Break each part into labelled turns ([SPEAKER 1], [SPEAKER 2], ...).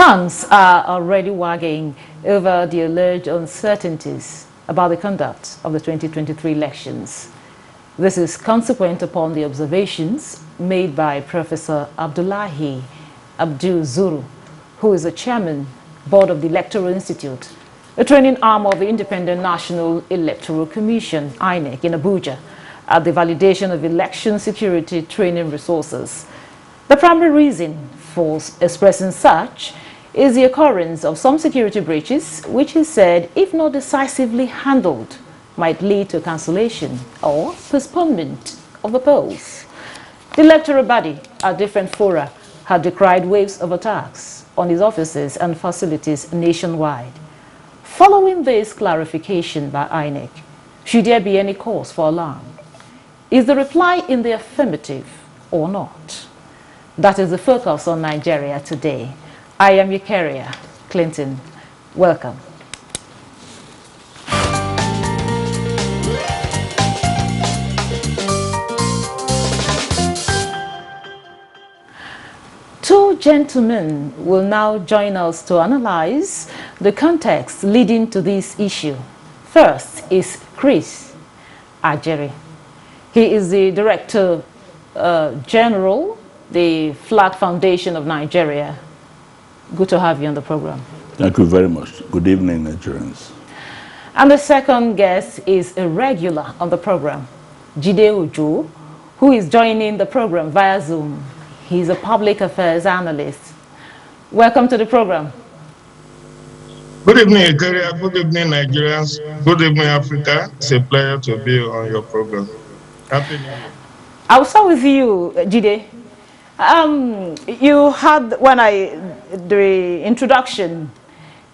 [SPEAKER 1] Tongues are already wagging over the alleged uncertainties about the conduct of the 2023 elections. This is consequent upon the observations made by Professor Abdullahi Abdul Zuru, who is the chairman, board of the Electoral Institute, a training arm of the Independent National Electoral Commission, INEC, in Abuja, at the validation of election security training resources. The primary reason for expressing such is the occurrence of some security breaches, which he said, if not decisively handled, might lead to cancellation or postponement of the polls. The electoral body at different fora had decried waves of attacks on its offices and facilities nationwide. Following this clarification by INEC, should there be any cause for alarm? Is the reply in the affirmative or not? That is the focus on Nigeria today. I am Eucharia Clinton. Welcome. Two gentlemen will now join us to analyze the context leading to this issue. First is Chris Ajeri. He is the Director General, the Flag Foundation of Nigeria. Good to have you on the program.
[SPEAKER 2] Thank you very much. Good evening, Nigerians.
[SPEAKER 1] And the second guest is a regular on the program, Jide Ojo, who is joining the program via Zoom. He's a public affairs analyst. Welcome to the program.
[SPEAKER 3] Good evening, Eucharia. Good evening, Nigerians. Good evening, Africa. It's a pleasure to be on your program. Happy New Year.
[SPEAKER 1] I'll start with you, Jide. You had, the introduction,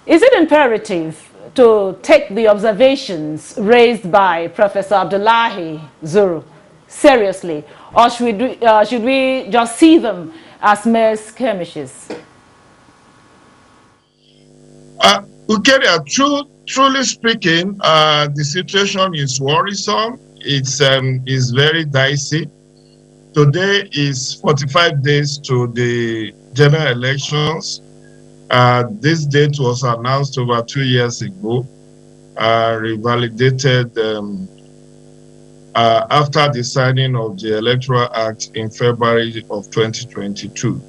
[SPEAKER 1] is it imperative to take the observations raised by Professor Abdullahi Zuru seriously, or should we just see them as mere skirmishes?
[SPEAKER 3] Eucharia, truly speaking, the situation is worrisome. It's very dicey. Today is 45 days to the general elections. This date was announced over 2 years ago, revalidated after the signing of the Electoral Act in February of 2022.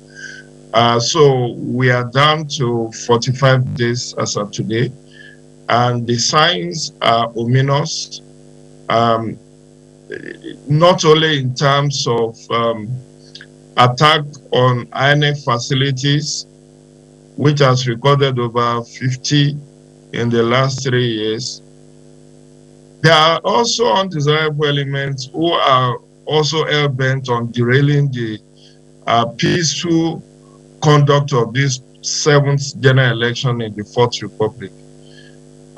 [SPEAKER 3] So we are down to 45 days as of today, and the signs are ominous. Not only in terms of attack on INEC facilities, which has recorded over 50 in the last 3 years. There are also undesirable elements who are also hell-bent on derailing the peaceful conduct of this 7th general election in the 4th Republic.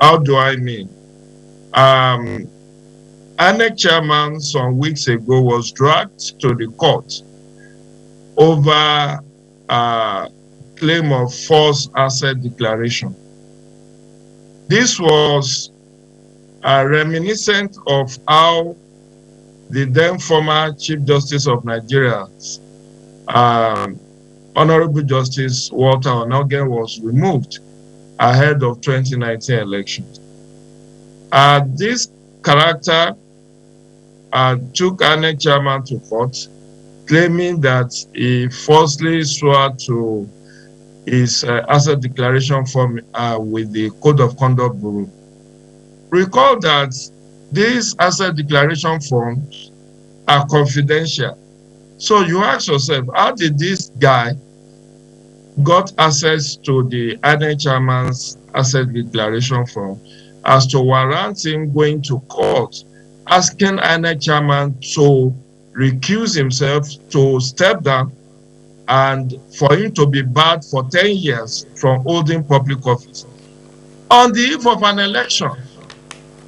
[SPEAKER 3] How do I mean? INEC chairman some weeks ago was dragged to the court over claim of false asset declaration. This was reminiscent of how the then former Chief Justice of Nigeria, Honorable Justice Walter Onogen, was removed ahead of 2019 elections. This character took INEC chairman to court, claiming that he falsely swore to his asset declaration form with the Code of Conduct Bureau. Recall that these asset declaration forms are confidential. So you ask yourself, how did this guy got access to the INEC chairman's asset declaration form as to warrant him going to court, asking INEC chairman to recuse himself, to step down, and for him to be barred for 10 years from holding public office on the eve of an election?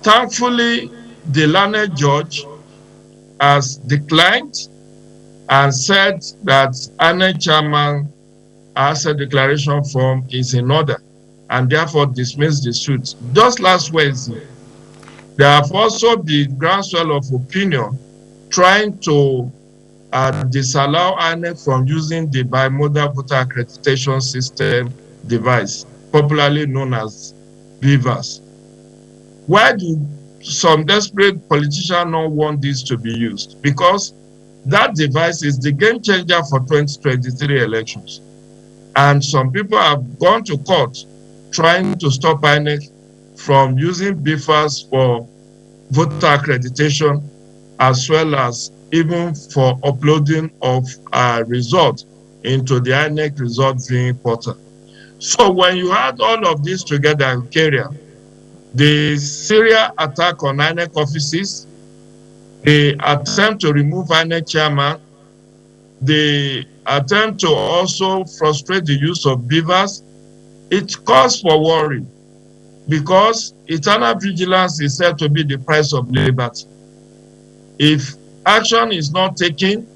[SPEAKER 3] Thankfully, the learned judge has declined and said that INEC chairman asset declaration form is in order, and therefore dismissed the suit. Just last Wednesday, there have also been groundswell of opinion trying to disallow INEC from using the bimodal voter accreditation system device, popularly known as beavers. Why do some desperate politicians not want this to be used? Because that device is the game changer for 2023 elections. And some people have gone to court trying to stop INEC from using beavers for voter accreditation, as well as even for uploading of results into the INEC result viewing portal. So when you add all of this together in Kenya, the Syria attack on INEC offices, the attempt to remove INEC chairman, the attempt to also frustrate the use of beavers, it calls for worry because eternal vigilance is said to be the price of liberty. If action is not taken,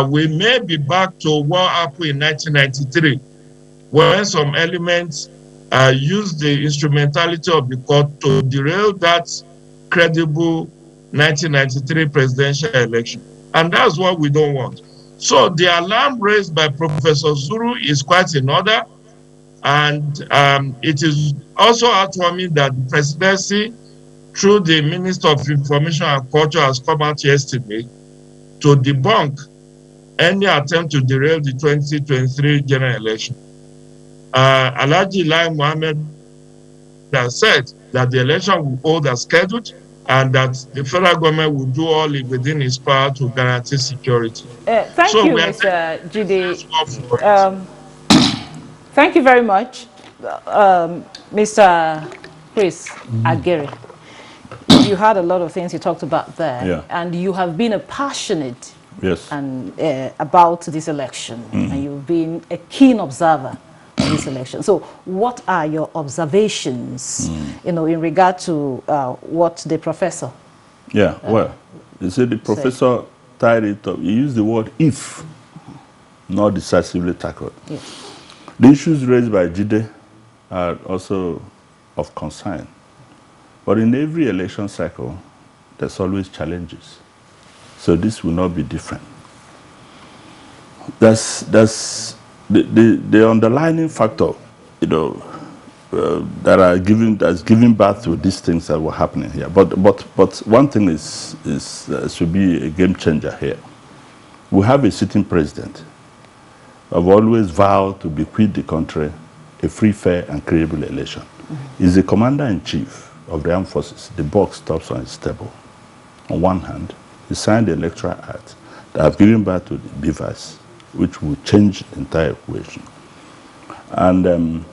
[SPEAKER 3] we may be back to what happened in 1993, when some elements used the instrumentality of the court to derail that credible 1993 presidential election. And that's what we don't want. So the alarm raised by Professor Zuru is quite in order. And it is also heartwarming that the presidency, through the Minister of Information and Culture, has come out yesterday to debunk any attempt to derail the 2023 general election. Alhaji Lai Mohammed has said that the election will hold as scheduled and that the federal government will do all within its power to guarantee security.
[SPEAKER 1] Thank you, Mr. Jide. Thank you very much, Mr. Chris Agere. You had a lot of things you talked about there, and you have been a passionate and about this election, and you've been a keen observer of this election. So, what are your observations, in regard to what the professor?
[SPEAKER 2] Well, you see, the professor tied it up. He used the word "if," not decisively tackled. Yes. The issues raised by Jide are also of concern. But in every election cycle, there's always challenges. So this will not be different. That's the underlying factor, that's giving birth to these things that were happening here. But one thing is should be a game changer here. We have a sitting president. I've always vowed to bequeath the country a free, fair, and credible election. He's the commander-in-chief of the armed forces. The buck stops on his table. On one hand, he signed the Electoral Act that have given birth to the beavers, which will change the entire equation. And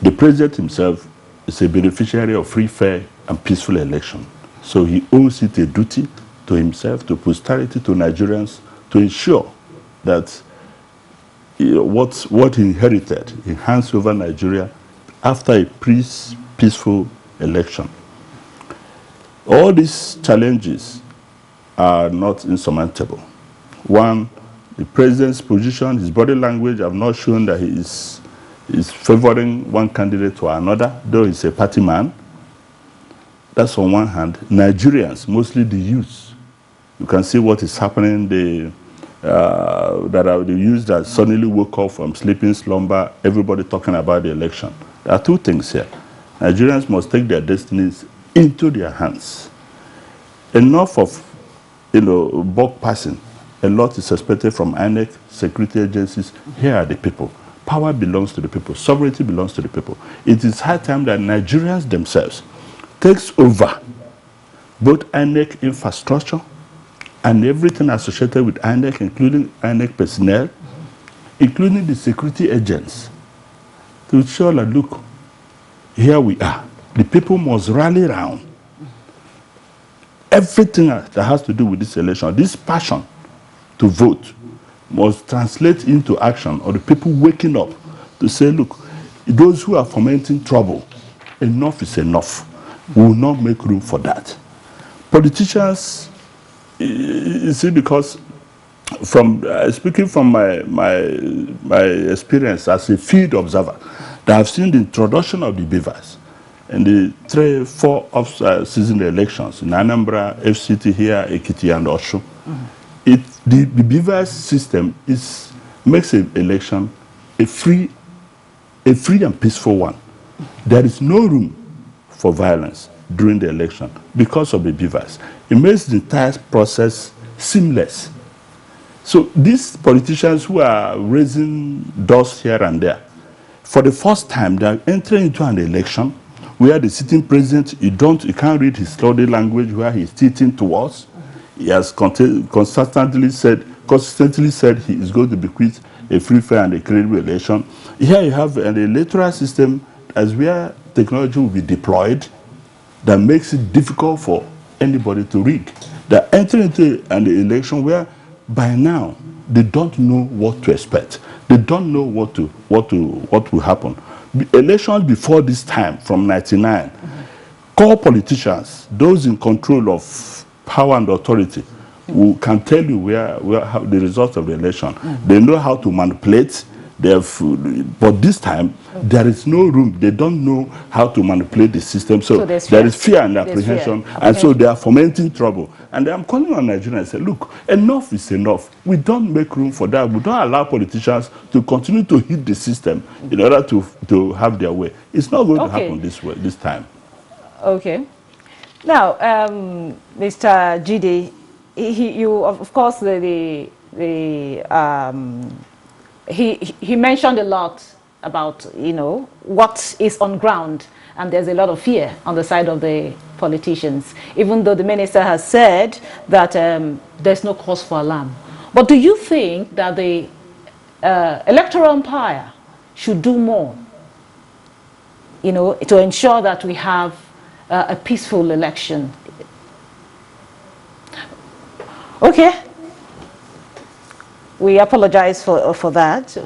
[SPEAKER 2] the president himself is a beneficiary of free, fair, and peaceful election. So he owes it a duty to himself, to posterity, to Nigerians, to ensure that what he inherited, he hands over Nigeria after a peaceful election. All these challenges are not insurmountable. One, the president's position, his body language have not shown that he is favoring one candidate to another, though he's a party man. That's on one hand. Nigerians, mostly the youth, you can see what is happening. That are the youth that suddenly woke up from sleeping slumber, everybody talking about the election. There are two things here. Nigerians must take their destinies into their hands. Enough of, buck passing. A lot is expected from INEC, security agencies. Here are the people. Power belongs to the people. Sovereignty belongs to the people. It is high time that Nigerians themselves takes over both INEC infrastructure and everything associated with INEC, including INEC personnel, including the security agents, to show that, look, here we are. The people must rally around. Everything that has to do with this election, this passion to vote, must translate into action, or the people waking up to say, look, those who are fomenting trouble, enough is enough. We will not make room for that. Politicians, you see, because from speaking from my experience as a field observer, that I've seen the introduction of the beavers in the 3-4 off-season elections in Anambra, FCT here, Ekiti, and Oshu. The beavers system makes an election a free a free and peaceful one. There is no room for violence during the election because of the beavers. It makes the entire process seamless. So these politicians who are raising doors here and there, for the first time, they are entering into an election where the sitting president, you can't read his body language where he's tilting towards. He has consistently said he is going to bequeath a free, fair, and a credible election. Here you have an electoral system as where technology will be deployed that makes it difficult for anybody to rig. They're entering into an election where by now they don't know what to expect. They don't know what will happen. Elections before this time, from '99, core politicians, those in control of power and authority, who can tell you how the results of the election. They know how to manipulate. But this time, there is no room. They don't know how to manipulate the system. So there is fear and apprehension. And so they are fomenting trouble. And I'm calling on Nigeria and say, look, enough is enough. We don't make room for that. We don't allow politicians to continue to hit the system in order to have their way. It's not going to happen this time. Okay.
[SPEAKER 1] Now, Mr. Jide, you of course he mentioned a lot about what is on ground, and there's a lot of fear on the side of the politicians, even though the minister has said that there's no cause for alarm. But do you think that the electoral umpire should do more, to ensure that we have a peaceful election? Okay. We apologize for that.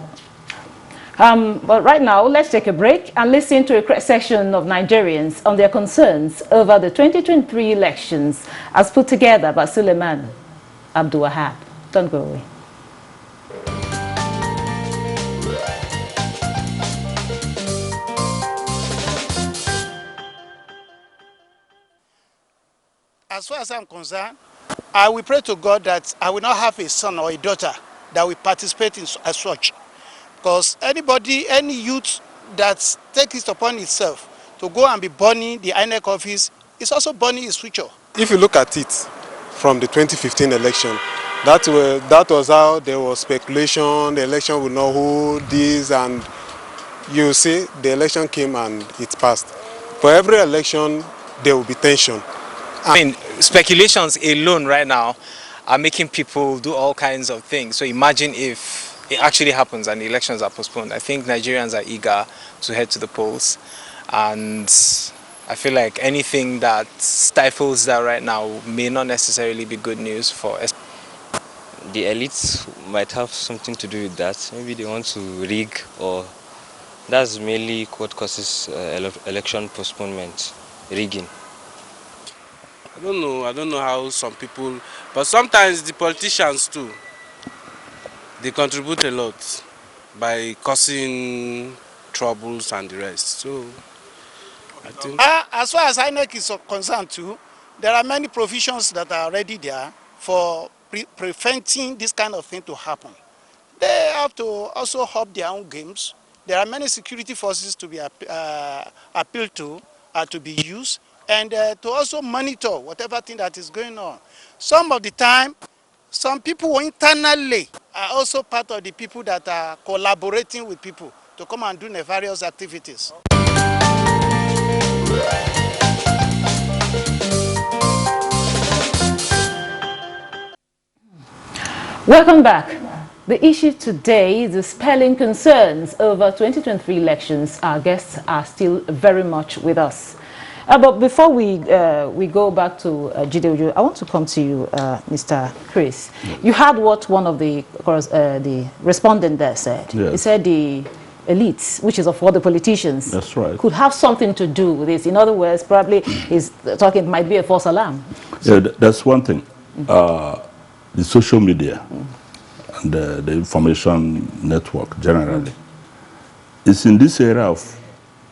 [SPEAKER 1] But right now, let's take a break and listen to a cross-section of Nigerians on their concerns over the 2023 elections as put together by Suleiman Abdulwahab. Don't go away.
[SPEAKER 4] As far as I'm concerned, I will pray to God that I will not have a son or a daughter that will participate in as such. Because any youth that takes it upon itself to go and be burning the INEC office is also burning his future.
[SPEAKER 5] If you look at it from the 2015 election, that was how there was speculation, the election will not hold this, and you see the election came and it passed. For every election, there will be tension.
[SPEAKER 6] I mean, speculations alone right now are making people do all kinds of things. So imagine if it actually happens and the elections are postponed. I think Nigerians are eager to head to the polls. And I feel like anything that stifles that right now may not necessarily be good news for us.
[SPEAKER 7] The elites might have something to do with that. Maybe they want to rig, or that's mainly what causes election postponement, rigging.
[SPEAKER 8] I don't know how some people, but sometimes the politicians too, they contribute a lot by causing troubles and the rest. So I think
[SPEAKER 4] as far as INEC is concerned too, there are many provisions that are already there for preventing this kind of thing to happen. They have to also up their own games. There are many security forces to be appealed to be used, and to also monitor whatever thing that is going on. Some of the time, some people internally are also part of the people that are collaborating with people to come and do nefarious activities.
[SPEAKER 1] Welcome back. The issue today is Dispeling Concerns over 2023 elections. Our guests are still very much with us. But before we go back to Jide, I want to come to you, Mr. Chris. You heard what one of the respondent there said. Yes. He said the elites, which is of all the politicians,
[SPEAKER 2] that's right,
[SPEAKER 1] could have something to do with this. In other words, probably he's talking might be a false alarm. So,
[SPEAKER 2] yeah, that's one thing. The social media and the information network generally is in this area of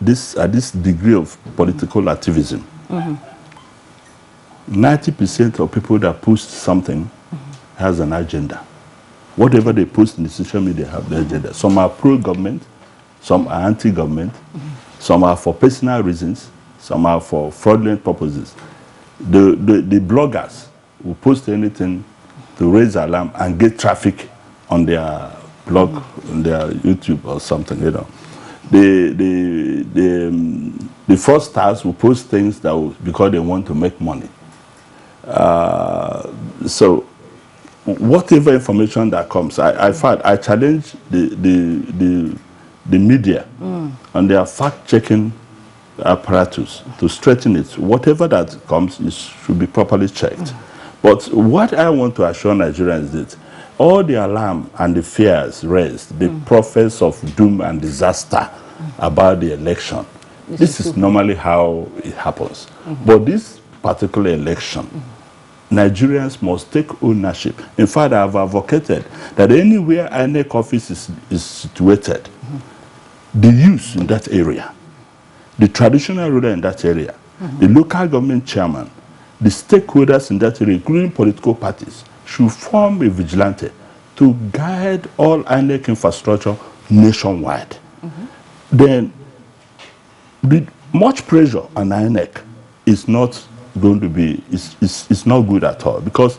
[SPEAKER 2] this degree of political activism. 90% of people that post something has an agenda. Whatever they post in the social media have the agenda. Some are pro-government, some are anti-government, some are for personal reasons, some are for fraudulent purposes. The bloggers will post anything to raise alarm and get traffic on their blog, on their YouTube or something, you know. The fraudsters will post things that will, because they want to make money. So whatever information that comes, I challenge the media and their fact-checking apparatus to straighten it. Whatever that comes should be properly checked. But what I want to assure Nigerians is that all the alarm and the fears raised, the prophets of doom and disaster about the election, this is normally how it happens. But this particular election, Nigerians must take ownership. In fact, I have advocated that anywhere INEC office is situated, the youth in that area, the traditional ruler in that area, the local government chairman, the stakeholders in that area, including political parties, should form a vigilante to guide all INEC infrastructure nationwide. Then, much pressure on INEC is not going to be, it's not good at all, because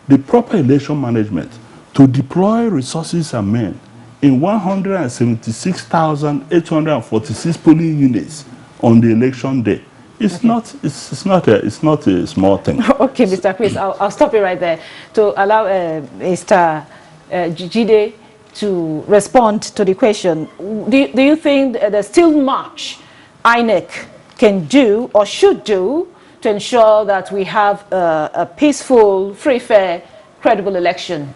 [SPEAKER 2] the proper election management to deploy resources and men in 176,846 polling units on the election day, it's not a small thing.
[SPEAKER 1] Okay, Mr. Chris, I'll stop you right there to allow Mr. Jide to respond to the question. Do you think there's still much INEC can do or should do to ensure that we have a peaceful, free, fair, credible election?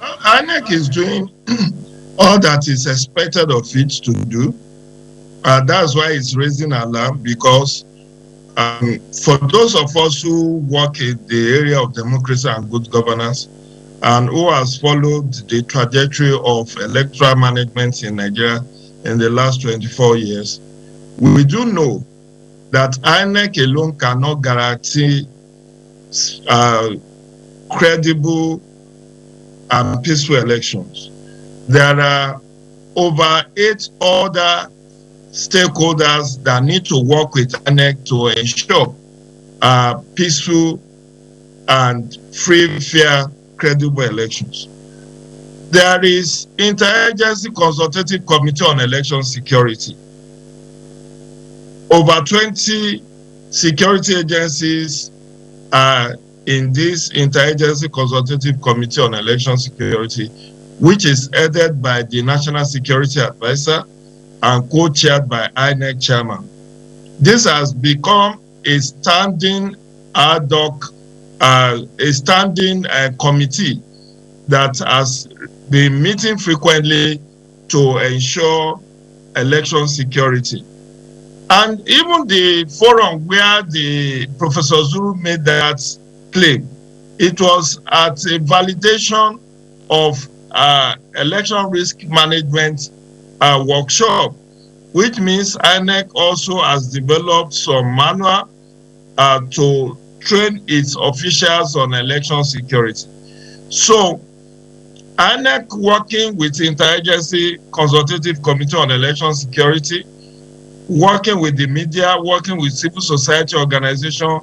[SPEAKER 3] INEC is doing all that is expected of it to do. That's why it's raising alarm, because for those of us who work in the area of democracy and good governance, and who has followed the trajectory of electoral management in Nigeria in the last 24 years, we do know that INEC alone cannot guarantee credible and peaceful elections. There are over 8 other stakeholders that need to work with INEC to ensure peaceful and free, fair, credible elections. There is Interagency Consultative Committee on Election Security. Over 20 security agencies are in this Interagency Consultative Committee on Election Security, which is headed by the National Security Advisor and co-chaired by INEC chairman. This has become a standing ad hoc, a standing committee that has been meeting frequently to ensure election security. And even the forum where the Professor Zuru made that claim, it was at a validation of election risk management workshop, which means INEC also has developed some manual to train its officials on election security. So INEC, working with Interagency Consultative Committee on Election Security, working with the media, working with civil society organization,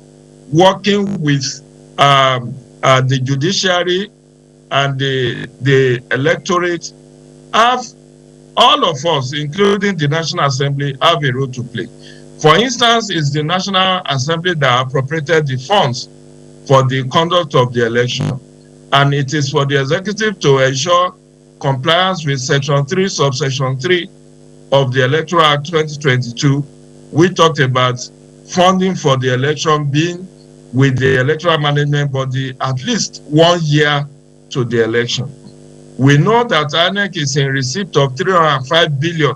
[SPEAKER 3] working with the judiciary and the electorate, have all of us, including the National Assembly, have a role to play. For instance, it's the National Assembly that appropriated the funds for the conduct of the election. And it is for the executive to ensure compliance with Section 3, Subsection 3 of the Electoral Act 2022. We talked about funding for the election being with the electoral management body at least 1 year to the election. We know that INEC is in receipt of 305 billion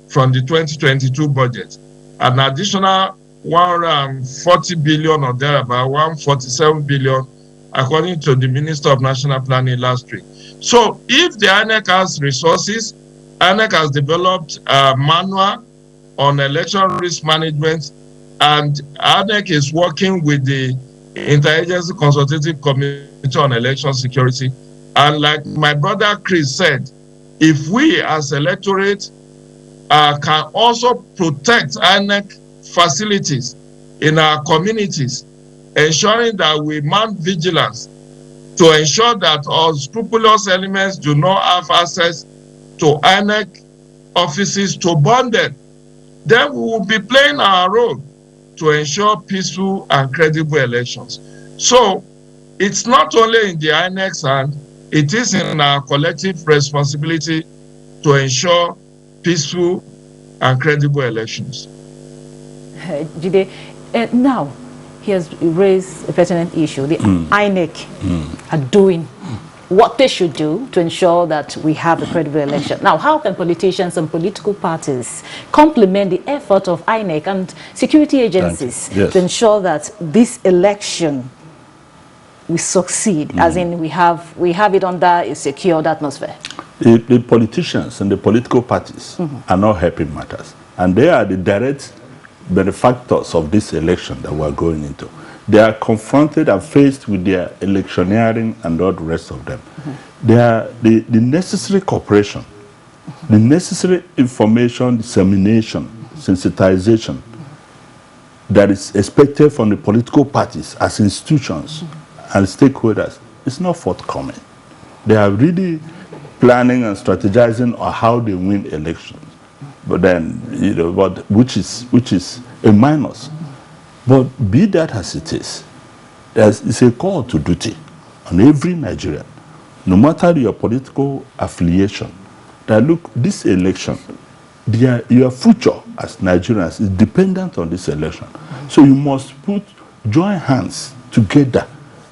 [SPEAKER 3] from the 2022 budget, an additional 140 billion or thereabout, 147 billion, according to the Minister of National Planning last week. So if the INEC has resources, INEC has developed a manual on election risk management, and INEC is working with the Interagency Consultative Committee on Election Security. And like my brother Chris said, if we as electorate can also protect INEC facilities in our communities, ensuring that we mount vigilance to ensure that unscrupulous elements do not have access to INEC offices to burn them, then we will be playing our role to ensure peaceful and credible elections. So it's not only in the INEC's hand, it is in our collective responsibility to ensure peaceful and credible elections.
[SPEAKER 1] Jide, now he has raised a pertinent issue. The INEC are doing what they should do to ensure that we have a credible election. Now, how can politicians and political parties complement the effort of INEC and security agencies to ensure that this election will succeed, as in we have it under a secured atmosphere?
[SPEAKER 2] The politicians and the political parties are not helping matters, and they are the direct benefactors of this election that we're going into. They are confronted and faced with their electioneering and all the rest of them. They are the necessary cooperation, the necessary information dissemination, sensitization that is expected from the political parties as institutions and stakeholders is not forthcoming. They are really planning and strategizing on how they win elections, but then which is a minus. But be that as it is, it's a call to duty on every Nigerian, no matter your political affiliation, that look, this election, your future as Nigerians is dependent on this election. So you must join hands together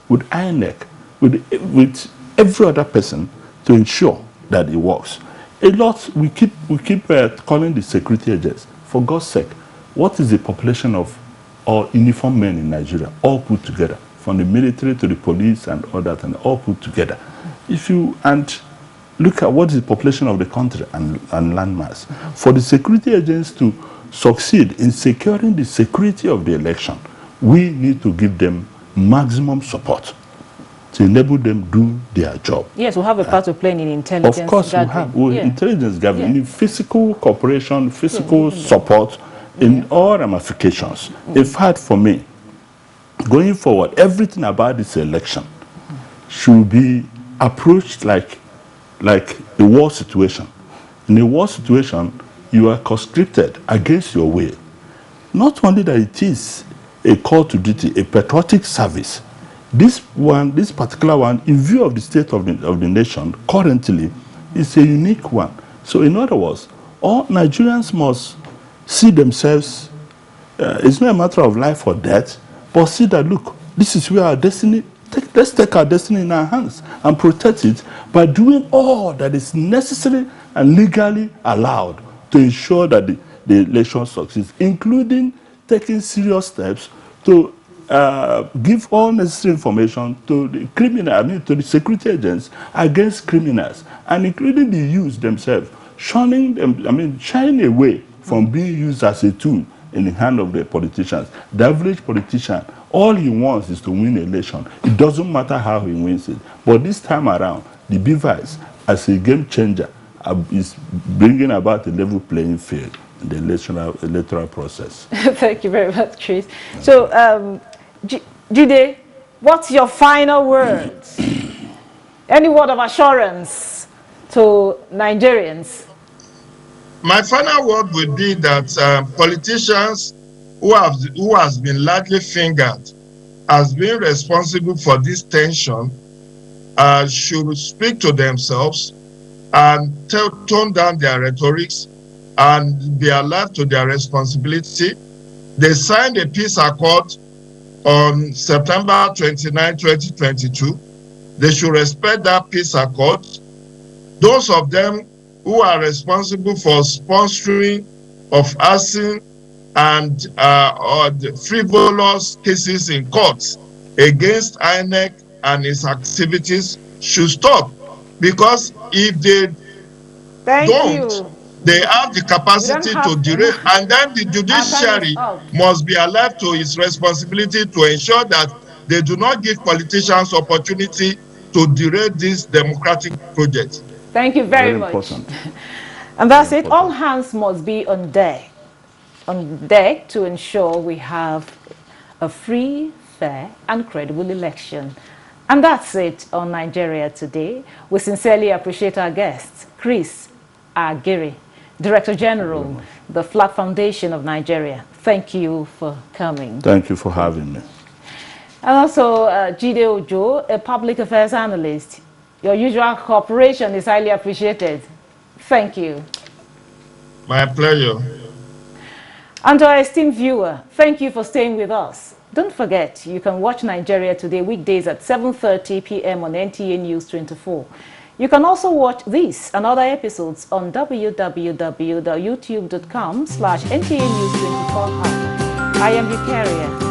[SPEAKER 2] with INEC, with every other person to ensure that it works. A lot, we keep calling the security agents. For God's sake, what is the population of all uniformed men in Nigeria, all put together, from the military to the police and all that, and all put together? And look at what is the population of the country and landmass. For the security agents to succeed in securing the security of the election, we need to give them maximum support to enable them do their job.
[SPEAKER 1] Yes, we have a part to play in intelligence.
[SPEAKER 2] Of course,
[SPEAKER 1] gathering.
[SPEAKER 2] we have intelligence gathering, in physical cooperation, physical support in all ramifications. In fact, for me, going forward, everything about this election should be approached like a war situation. In a war situation, you are conscripted against your will. Not only that it is a call to duty, a patriotic service. This particular one, in view of the state of the nation currently, is a unique one. So in other words, all Nigerians must see themselves, it's not a matter of life or death, but see that, look, this is where our destiny, let's take our destiny in our hands and protect it by doing all that is necessary and legally allowed to ensure that the election succeeds, including taking serious steps to give all necessary information to the to the security agents against criminals, and including the youth themselves, shying away from being used as a tool in the hand of the politicians. The average politician, all he wants is to win an election. It doesn't matter how he wins it. But this time around, the BVIS, as a game changer, is bringing about a level playing field in the electoral process.
[SPEAKER 1] Thank you very much, Chris. So, Jide, what's your final words? Any word of assurance to Nigerians?
[SPEAKER 3] My final word would be that politicians who has been largely fingered as being responsible for this tension should speak to themselves and tone down their rhetorics and be alive to their responsibility. They signed a peace accord on September 29, 2022. They should respect that peace accord. Those of them who are responsible for sponsoring of arson and or the frivolous cases in courts against INEC and its activities should stop, because if they don't, they have the capacity to derail, and then the judiciary must be alive to its responsibility to ensure that they do not give politicians opportunity to derail this democratic project.
[SPEAKER 1] Thank you very much.
[SPEAKER 2] Important.
[SPEAKER 1] And that's it. All hands must be on deck to ensure we have a free, fair, and credible election. And that's it on Nigeria Today. We sincerely appreciate our guests, Chris Agiri, Director General, the Flag Foundation of Nigeria. Thank you for coming.
[SPEAKER 2] Thank you for having me.
[SPEAKER 1] And also Jide Ojo, a public affairs analyst. Your usual cooperation is highly appreciated. Thank you.
[SPEAKER 3] My pleasure.
[SPEAKER 1] And to our esteemed viewer, thank you for staying with us. Don't forget, you can watch Nigeria Today weekdays at 7:30 p.m. on NTA News 24. You can also watch this and other episodes on www.youtube.com/NTA News 24. I am Eukaria.